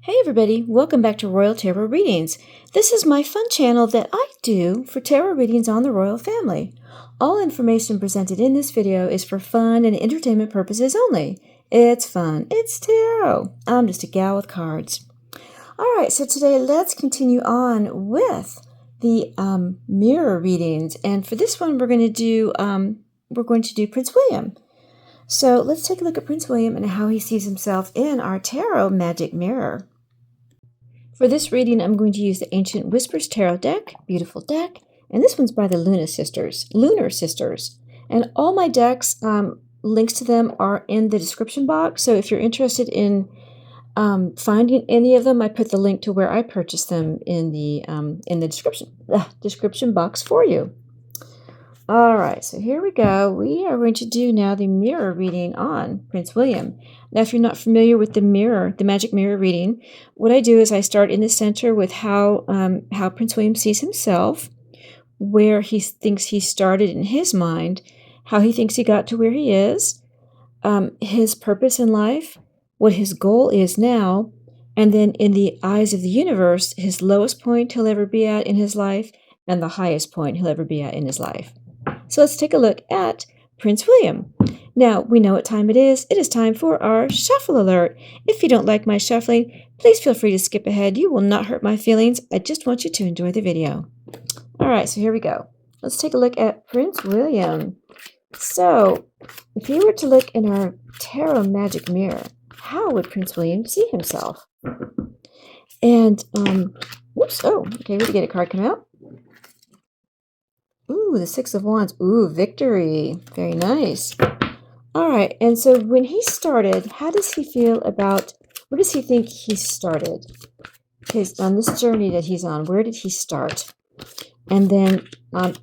Hey everybody, welcome back to Royal Tarot Readings. This is my fun channel that I do for tarot readings on the royal family. All information presented in this video is for fun and entertainment purposes only. It's fun, it's tarot. I'm just a gal with cards. Alright, so today let's continue on with the mirror readings. And for this one we're going to do Prince William. So let's take a look at Prince William and how he sees himself in our tarot magic mirror. For this reading, I'm going to use the Ancient Whispers Tarot deck, beautiful deck, and this one's by the Lunar Sisters. And all my decks, links to them are in the description box, so if you're interested in finding any of them, I put the link to where I purchased them in the description box for you. All right, so here we go. We are going to do now the mirror reading on Prince William. Now, if you're not familiar with the magic mirror reading, what I do is I start in the center with how Prince William sees himself, where he thinks he started in his mind, how he thinks he got to where he is, his purpose in life, what his goal is now, and then in the eyes of the universe, his lowest point he'll ever be at in his life, and the highest point he'll ever be at in his life. So let's take a look at Prince William. Now, we know what time it is. It is time for our shuffle alert. If you don't like my shuffling, please feel free to skip ahead. You will not hurt my feelings. I just want you to enjoy the video. All right, so here we go. Let's take a look at Prince William. So, if you were to look in our tarot magic mirror, how would Prince William see himself? And, whoops, oh, okay, we did get a card come out. Ooh, the Six of Wands. Ooh, victory. Very nice. All right, and so when he started, how does he feel about, where does he think he started? On this journey that he's on, where did he start? And then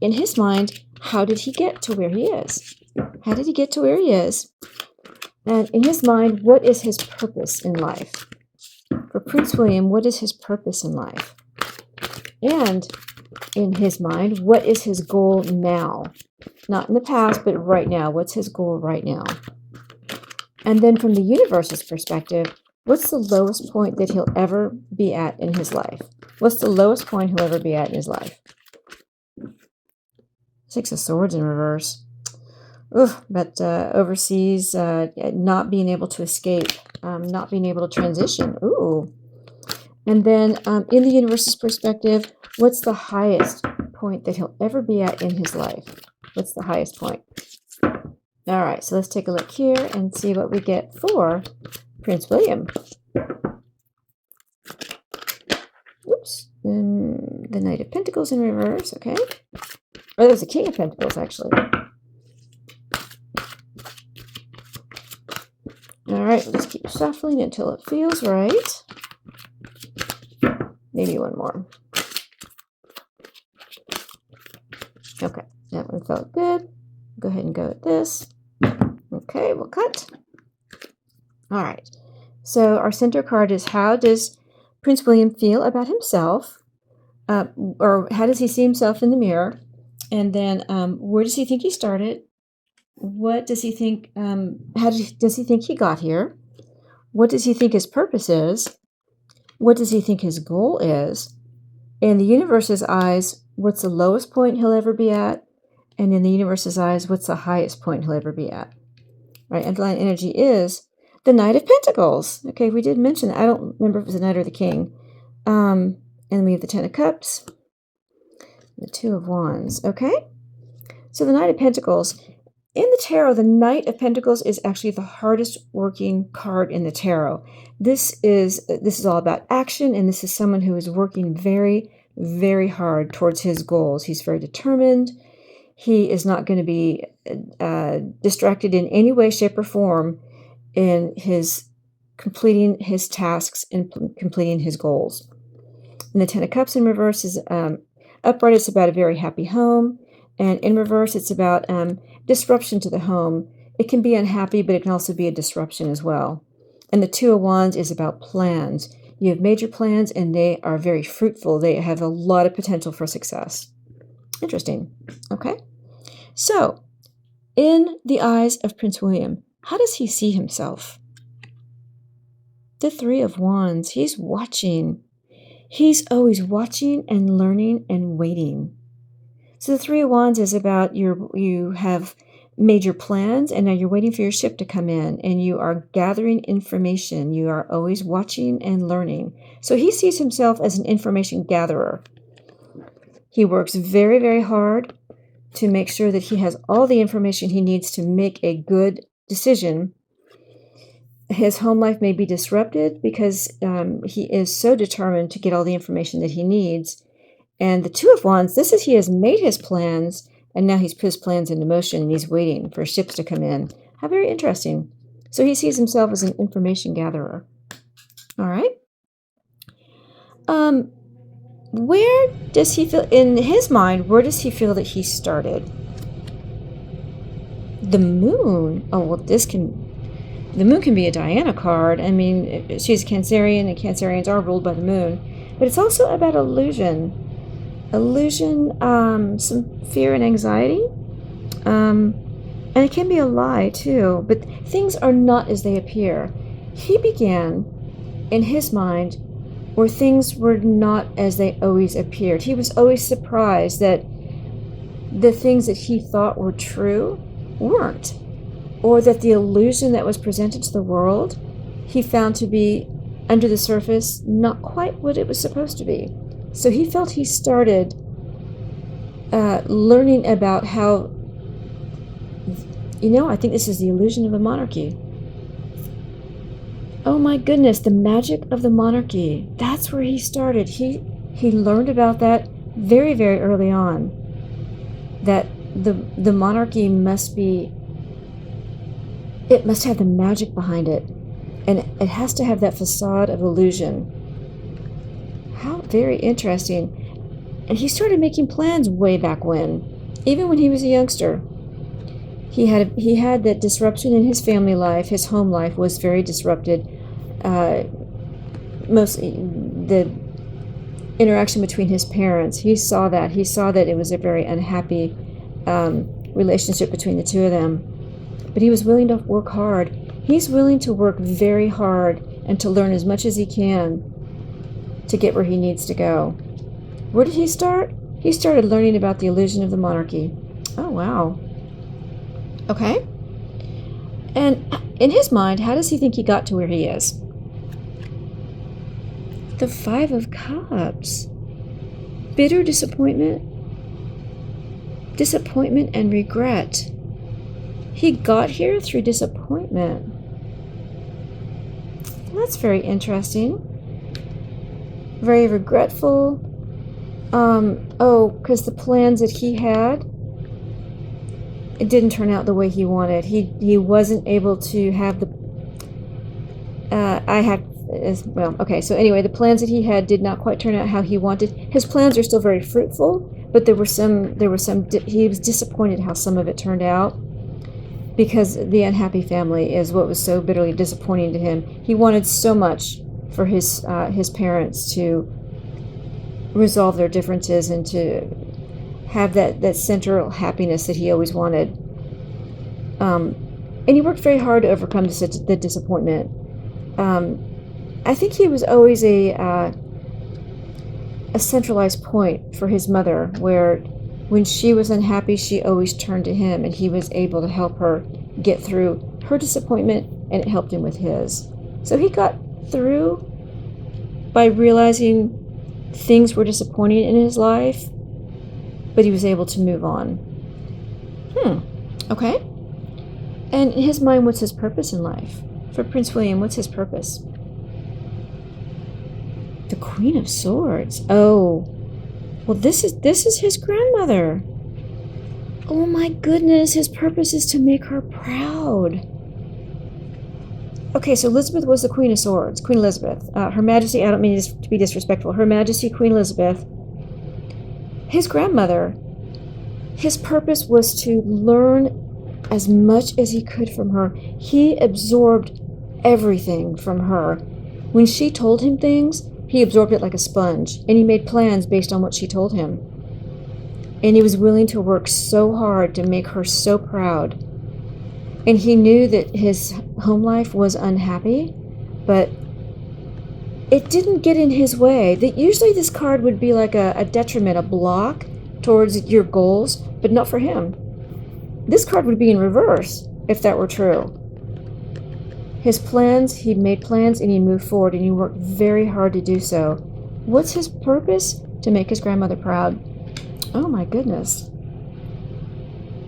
in his mind, how did he get to where he is? How did he get to where he is? And in his mind, what is his purpose in life? For Prince William, what is his purpose in life? And in his mind, what is his goal now? Not in the past, but right now. What's his goal right now? And then from the universe's perspective, what's the lowest point that he'll ever be at in his life? What's the lowest point he'll ever be at in his life? Six of Swords in reverse. Oof, but overseas, not being able to escape, not being able to transition. Ooh. And then in the universe's perspective, what's the highest point that he'll ever be at in his life? What's the highest point? All right, so let's take a look here and see what we get for Prince William. Oops, the Knight of Pentacles in reverse, okay. Or there's the King of Pentacles, actually. All right, let's keep shuffling until it feels right. Maybe one more. Okay, that one felt good. Go ahead and go with this. Okay, we'll cut. All right, so our center card is, how does Prince William feel about himself? Or how does he see himself in the mirror? And then where does he think he started? What does he think, how does he think he got here? What does he think his purpose is? What does he think his goal is? In the universe's eyes, what's the lowest point he'll ever be at? And in the universe's eyes, what's the highest point he'll ever be at? Right, underlying energy is the Knight of Pentacles. Okay, we did mention that. I don't remember if it was the Knight or the King. And we have the Ten of Cups, the Two of Wands. Okay, so the Knight of Pentacles. In the tarot, the Knight of Pentacles is actually the hardest working card in the tarot. This is all about action, and this is someone who is working very, very hard towards his goals. He's very determined. He is not going to be distracted in any way, shape, or form in his completing his tasks and completing his goals. And the Ten of Cups in reverse is upright. It's about a very happy home. And in reverse, it's about disruption to the home. It can be unhappy, but it can also be a disruption as well. And the Two of Wands is about plans. You have major plans, and they are very fruitful. They have a lot of potential for success. Interesting. Okay. So, in the eyes of Prince William, how does he see himself? The Three of Wands. He's watching. He's always watching and learning and waiting. So the Three of Wands is about you have made your plans and now you're waiting for your ship to come in and you are gathering information. You are always watching and learning. So he sees himself as an information gatherer. He works very, very hard to make sure that he has all the information he needs to make a good decision. His home life may be disrupted because he is so determined to get all the information that he needs. And the Two of Wands, this is he has made his plans, and now he's put his plans into motion, and he's waiting for ships to come in. How very interesting. So he sees himself as an information gatherer. All right. Where does he feel, in his mind, where does he feel that he started? The Moon. Oh, well, the Moon can be a Diana card. I mean, she's a Cancerian, and Cancerians are ruled by the Moon. But it's also about illusion. Illusion, some fear and anxiety. And it can be a lie, too. But things are not as they appear. He began, in his mind, where things were not as they always appeared. He was always surprised that the things that he thought were true weren't, or that the illusion that was presented to the world he found to be under the surface not quite what it was supposed to be. So he felt he started learning about how, I think this is the illusion of a monarchy. Oh my goodness, the magic of the monarchy. That's where he started. He learned about that very, very early on. That the monarchy must have the magic behind it. And it has to have that facade of illusion. How very interesting. And he started making plans way back when, even when he was a youngster. He had that disruption in his family life. His home life was very disrupted. Mostly the interaction between his parents. He saw that it was a very unhappy relationship between the two of them. But he was willing to work hard. He's willing to work very hard and to learn as much as he can to get where he needs to go. Where did he start? He started learning about the illusion of the monarchy. Oh, wow. Okay. And in his mind, how does he think he got to where he is? The Five of Cups. Bitter disappointment. Disappointment and regret. He got here through disappointment. That's very interesting. Very regretful. Because the plans that he had, it didn't turn out the way he wanted. He wasn't able to have the. So anyway, the plans that he had did not quite turn out how he wanted. His plans are still very fruitful, but there were some. He was disappointed how some of it turned out, because the unhappy family is what was so bitterly disappointing to him. He wanted so much for his parents to resolve their differences and to have that central happiness that he always wanted. And he worked very hard to overcome the disappointment. I think he was always a centralized point for his mother, where when she was unhappy, she always turned to him, and he was able to help her get through her disappointment, and it helped him with his. So he got through by realizing things were disappointing in his life, but he was able to move on. Okay. And in his mind, what's his purpose in life? For Prince William, what's his purpose? The Queen of Swords. Oh, well, this is his grandmother. Oh my goodness, his purpose is to make her proud. Okay, so Elizabeth was the Queen of Swords, Queen Elizabeth. Her Majesty, I don't mean to be disrespectful, Her Majesty Queen Elizabeth. His grandmother, his purpose was to learn as much as he could from her. He absorbed everything from her. When she told him things, he absorbed it like a sponge, and he made plans based on what she told him. And he was willing to work so hard to make her so proud. And he knew that his home life was unhappy, but it didn't get in his way. Usually this card would be like a detriment, a block towards your goals, but not for him. This card would be in reverse if that were true. His plans, he made plans and he moved forward and he worked very hard to do so. What's his purpose? To make his grandmother proud. Oh my goodness.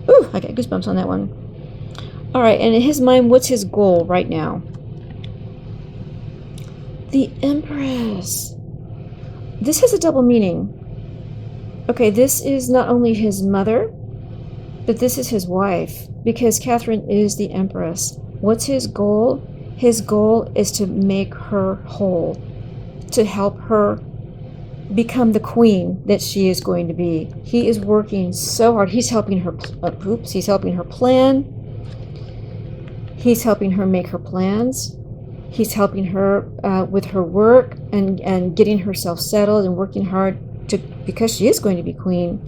Ooh, I got goosebumps on that one. All right, and in his mind, what's his goal right now? The Empress. This has a double meaning. Okay, this is not only his mother, but this is his wife, because Catherine is the Empress. What's his goal? His goal is to make her whole, to help her become the queen that she is going to be. He is working so hard. He's helping her, he's helping her plan. He's helping her make her plans. He's helping her with her work and getting herself settled and working hard because she is going to be queen.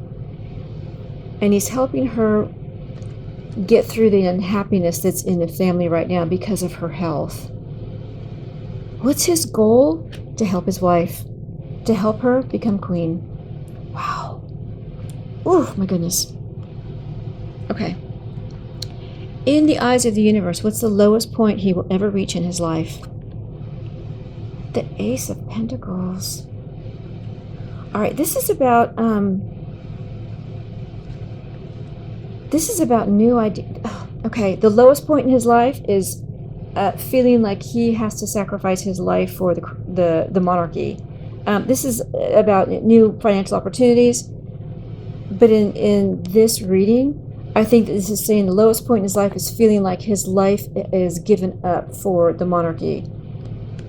And he's helping her get through the unhappiness that's in the family right now because of her health. What's his goal? To help his wife, to help her become queen. Wow. Oh my goodness. Okay. In the eyes of the universe, what's the lowest point he will ever reach in his life? The Ace of Pentacles. All right, this is about new ideas. Okay, the lowest point in his life is feeling like he has to sacrifice his life for the monarchy. This is about new financial opportunities. But in this reading, I think that this is saying the lowest point in his life is feeling like his life is given up for the monarchy.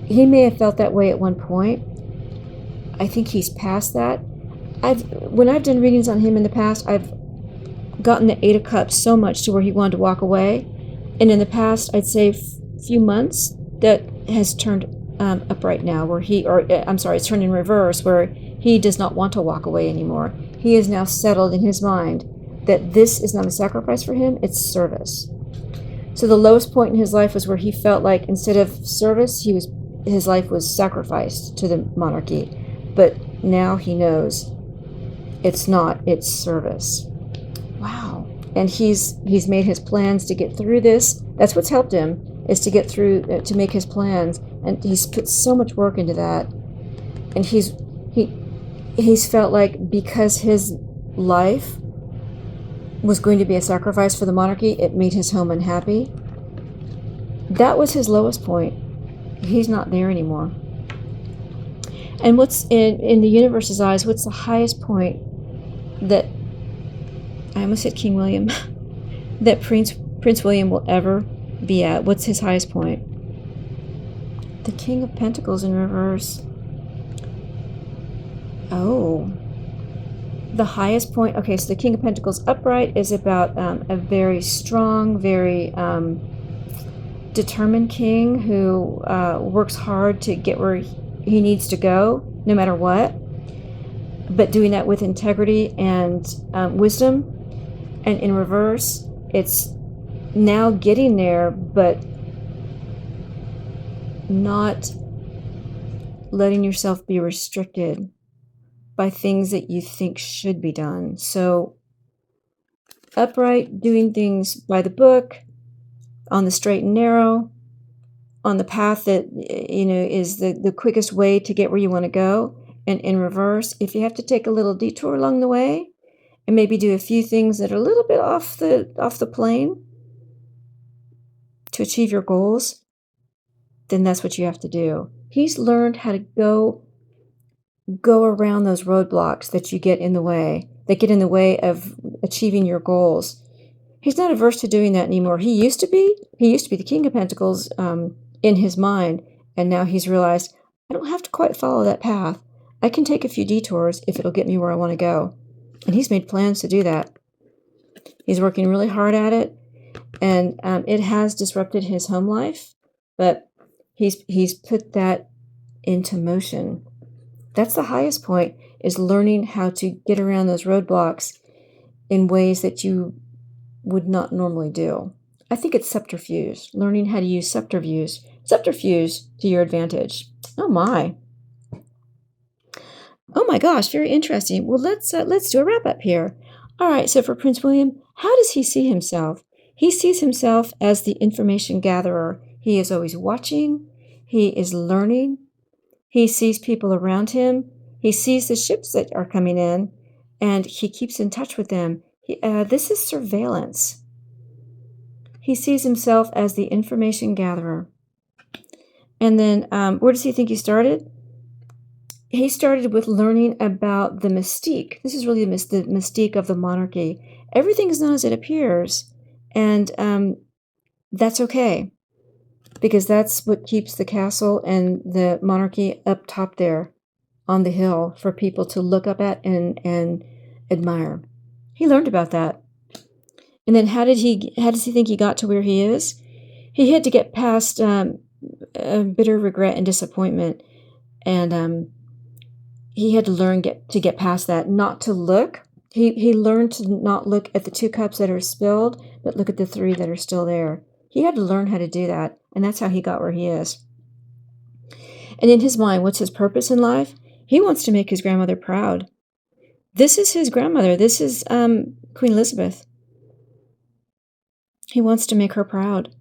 He may have felt that way at one point. I think he's past that. When I've done readings on him in the past, I've gotten the Eight of Cups so much to where he wanted to walk away. And in the past, I'd say few months, that has turned upright now, where it's turned in reverse, where he does not want to walk away anymore. He is now settled in his mind that this is not a sacrifice for him, it's service. So the lowest point in his life was where he felt like instead of service, his life was sacrificed to the monarchy. But now he knows it's not, it's service. Wow. And he's made his plans to get through this. That's what's helped him, is to get through, to make his plans. And he's put so much work into that. And he's felt like because his life was going to be a sacrifice for the monarchy, it made his home unhappy. That was his lowest point. He's not there anymore. And what's in the universe's eyes, what's the highest point that, I almost said King William, that Prince William will ever be at? What's his highest point? The King of Pentacles in reverse. Oh. The highest point. Okay, so the King of Pentacles upright is about a very strong, very determined king who works hard to get where he needs to go, no matter what, but doing that with integrity and wisdom. And in reverse, it's now getting there, but not letting yourself be restricted by things that you think should be done. So upright, doing things by the book, on the straight and narrow, on the path that is the quickest way to get where you want to go. And in reverse, if you have to take a little detour along the way and maybe do a few things that are a little bit off the plane to achieve your goals, then that's what you have to do. He's learned how to go around those roadblocks that get in the way of achieving your goals. He's not averse to doing that anymore. He used to be the King of Pentacles in his mind, and now he's realized, I don't have to quite follow that path. I can take a few detours if it'll get me where I want to go. And he's made plans to do that. He's working really hard at it, and it has disrupted his home life, but he's put that into motion. That's the highest point, is learning how to get around those roadblocks in ways that you would not normally do. I think it's subterfuge, learning how to use subterfuge to your advantage. Oh my. Oh my gosh, very interesting. Well, let's do a wrap up here. All right, so for Prince William, how does he see himself? He sees himself as the information gatherer. He is always watching. He is learning. He sees people around him. He sees the ships that are coming in, and he keeps in touch with them. This is surveillance. He sees himself as the information gatherer. And then where does he think he started? He started with learning about the mystique. This is really the mystique of the monarchy. Everything is not as it appears, and that's okay, because that's what keeps the castle and the monarchy up top there on the hill for people to look up at and admire. He learned about that. And then how does he think he got to where he is? He had to get past bitter regret and disappointment, and he had to learn to get past that, not to look. He learned to not look at the 2 cups that are spilled, but look at the 3 that are still there. He had to learn how to do that, and that's how he got where he is. And in his mind, what's his purpose in life? He wants to make his grandmother proud. This is his grandmother. This is Queen Elizabeth. He wants to make her proud.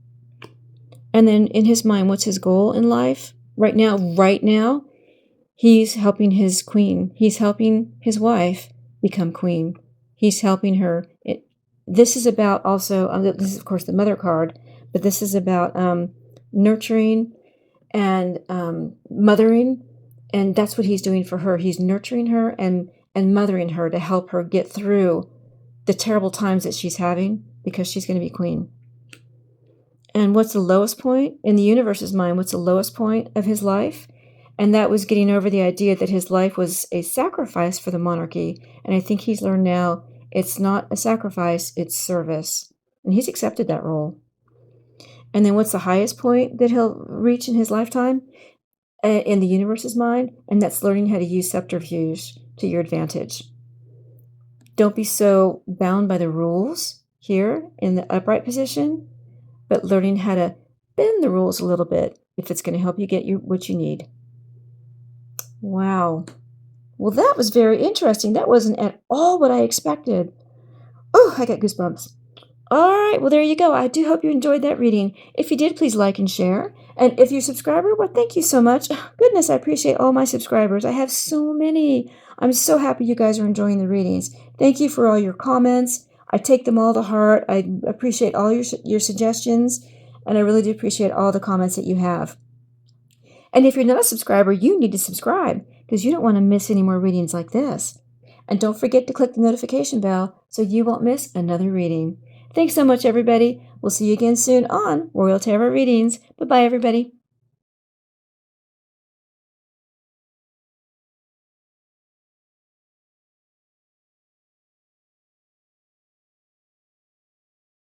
And then in his mind, what's his goal in life? Right now, he's helping his queen. He's helping his wife become queen. He's helping her. This is about also, this is of course the mother card, but this is about nurturing and mothering. And that's what he's doing for her. He's nurturing her and mothering her to help her get through the terrible times that she's having, because she's going to be queen. And what's the lowest point? In the universe's mind, what's the lowest point of his life? And that was getting over the idea that his life was a sacrifice for the monarchy. And I think he's learned now it's not a sacrifice, it's service. And he's accepted that role. And then what's the highest point that he'll reach in his lifetime? In the universe's mind, and that's learning how to use subterfuge to your advantage. Don't be so bound by the rules here in the upright position, but learning how to bend the rules a little bit if it's going to help you get what you need. Wow. Well, that was very interesting. That wasn't at all what I expected. Oh, I got goosebumps. All right, well, there you go. I do hope you enjoyed that reading. If you did, please like and share. And if you're a subscriber, well, thank you so much. Goodness, I appreciate all my subscribers. I have so many. I'm so happy you guys are enjoying the readings. Thank you for all your comments. I take them all to heart. I appreciate all your suggestions, and I really do appreciate all the comments that you have. And if you're not a subscriber, you need to subscribe, because you don't want to miss any more readings like this. And don't forget to click the notification bell so you won't miss another reading. Thanks so much, everybody. We'll see you again soon on Royal Tarot Readings. Bye-bye, everybody.